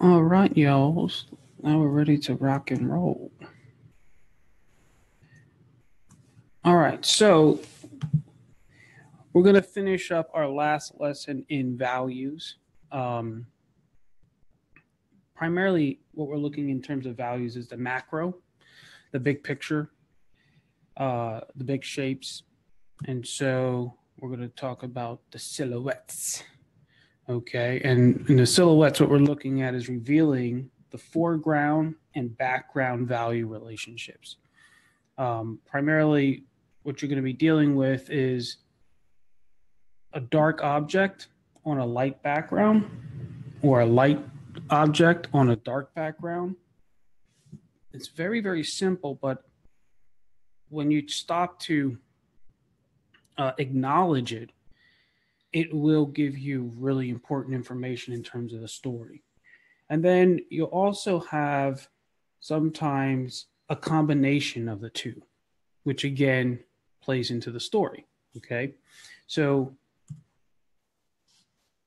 All right, y'all. Now we're ready to rock and roll. All right, so we're going to finish up our last lesson in values. Um, Primarily, what we're looking in terms of values is the macro, the big picture, the big shapes. And so we're going to talk about the silhouettes. Okay, and in the silhouettes, what we're looking at is revealing the foreground and background value relationships. Primarily, what you're going to be dealing with is a dark object on a light background or a light object on a dark background. It's very, very simple, but when you stop to acknowledge it, it will give you really important information in terms of the story. And then you'll also have sometimes a combination of the two, which again plays into the story. Okay. So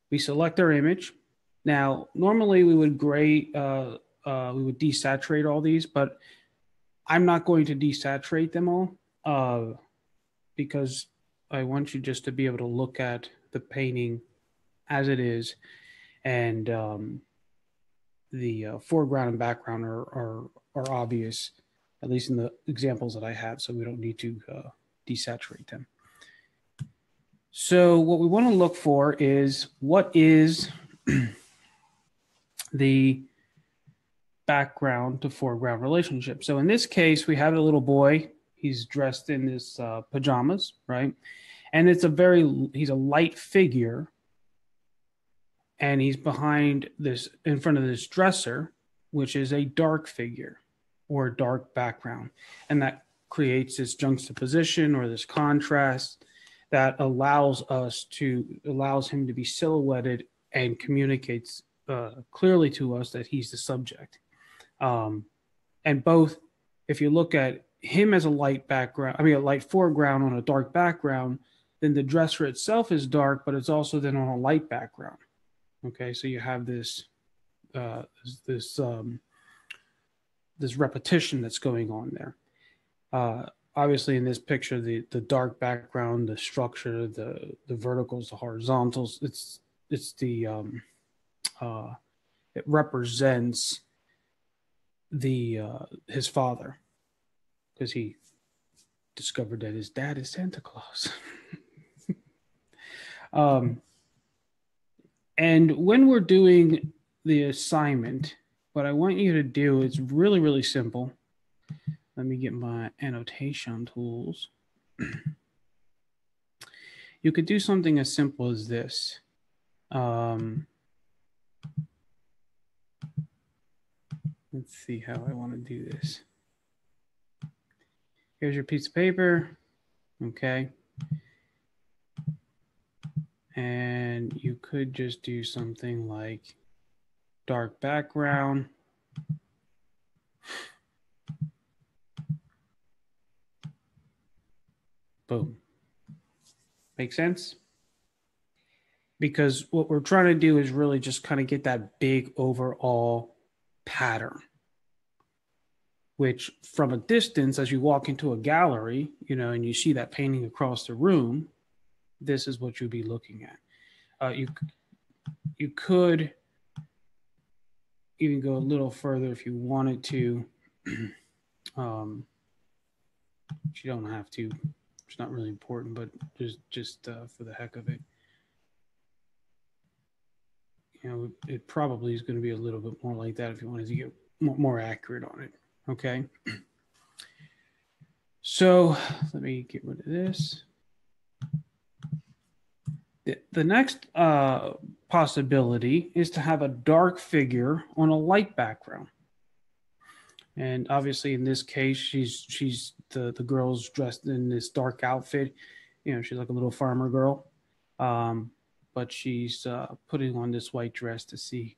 we select our image. Now, normally we would we would desaturate all these, but I'm not going to desaturate them all because I want you just to be able to look at the painting as it is, and the foreground and background are obvious, at least in the examples that I have, so we don't need to desaturate them. So what we want to look for is what is the background to foreground relationship. So in this case, we have a little boy. He's dressed in his pajamas, right? And he's a light figure, and he's in front of this dresser, which is a dark figure or a dark background. And that creates this juxtaposition or this contrast that allows him to be silhouetted and communicates clearly to us that he's the subject. And both, if you look at him as a light foreground on a dark background, then the dresser itself is dark, but it's also then on a light background. Okay, so you have this repetition that's going on there. Obviously, in this picture, the dark background, the structure, the verticals, the horizontals, it represents his father, because he discovered that his dad is Santa Claus. And when we're doing the assignment, what I want you to do is really, really simple. Let me get my annotation tools. You could do something as simple as this. Let's see how I want to do this. Here's your piece of paper. Okay. And you could just do something like dark background. Boom. Make sense? Because what we're trying to do is really just kind of get that big overall pattern, which from a distance, as you walk into a gallery, and you see that painting across the room, this is what you'll be looking at. You could even go a little further if you wanted to. But you don't have to. It's not really important, but just for the heck of it. It probably is going to be a little bit more like that if you wanted to get more accurate on it. Okay. So let me get rid of this. The next possibility is to have a dark figure on a light background. And obviously in this case, she's the girl's dressed in this dark outfit. She's like a little farmer girl. But she's putting on this white dress to see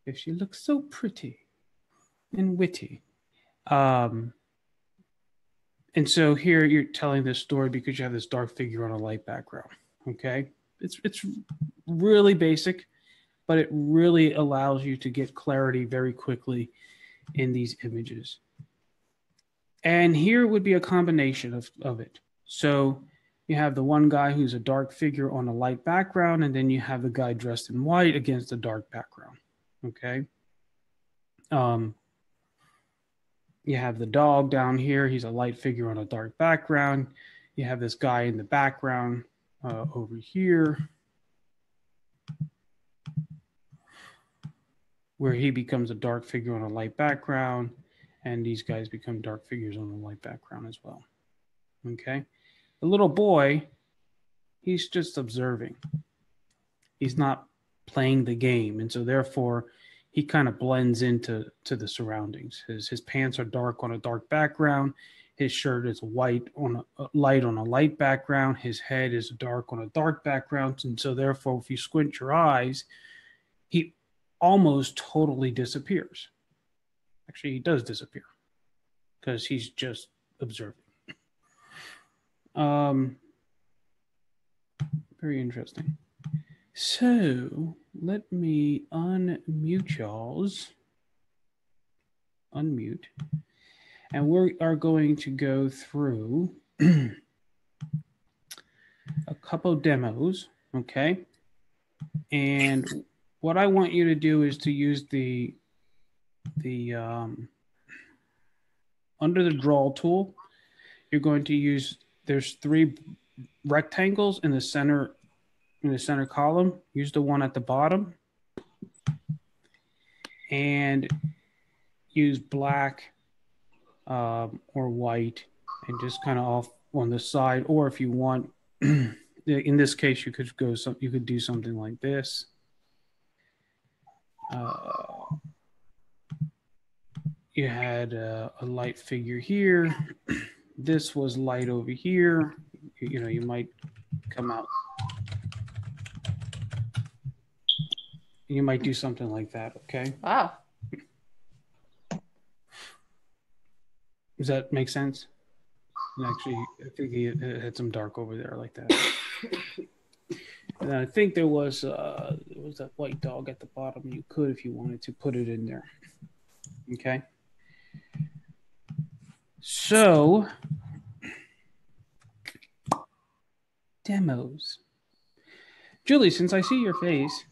if she looks so pretty and witty. And And so here you're telling this story because you have this dark figure on a light background. Okay. It's really basic, but it really allows you to get clarity very quickly in these images. And here would be a combination of it. So you have the one guy who's a dark figure on a light background, and then you have the guy dressed in white against a dark background. Okay. You have the dog down here. He's a light figure on a dark background. You have this guy in the background over here, where he becomes a dark figure on a light background, and these guys become dark figures on a light background as well. Okay. The little boy, he's just observing. He's not playing the game, and so therefore he kind of blends into the surroundings. His pants are dark on a dark background. His shirt is white on a light background. His head is dark on a dark background, and so therefore, if you squint your eyes, he almost totally disappears. Actually, he does disappear because he's just observing. Very interesting. So let me unmute y'all's. Unmute. And we are going to go through a couple demos, okay? And what I want you to do is to use the under the draw tool, you're going to use, there's 3 rectangles in the center column. Use the one at the bottom and use black or white and just kind of off on the side. Or if you want, in this case, you could do something like this. You had a light figure here. This was light over here. You know, you might come out. You might do something like that, okay? Wow. Does that make sense? And actually, I think it had some dark over there like that. And I think there was that white dog at the bottom. You could, if you wanted to, put it in there. Okay. So, demos. Julie, since I see your face,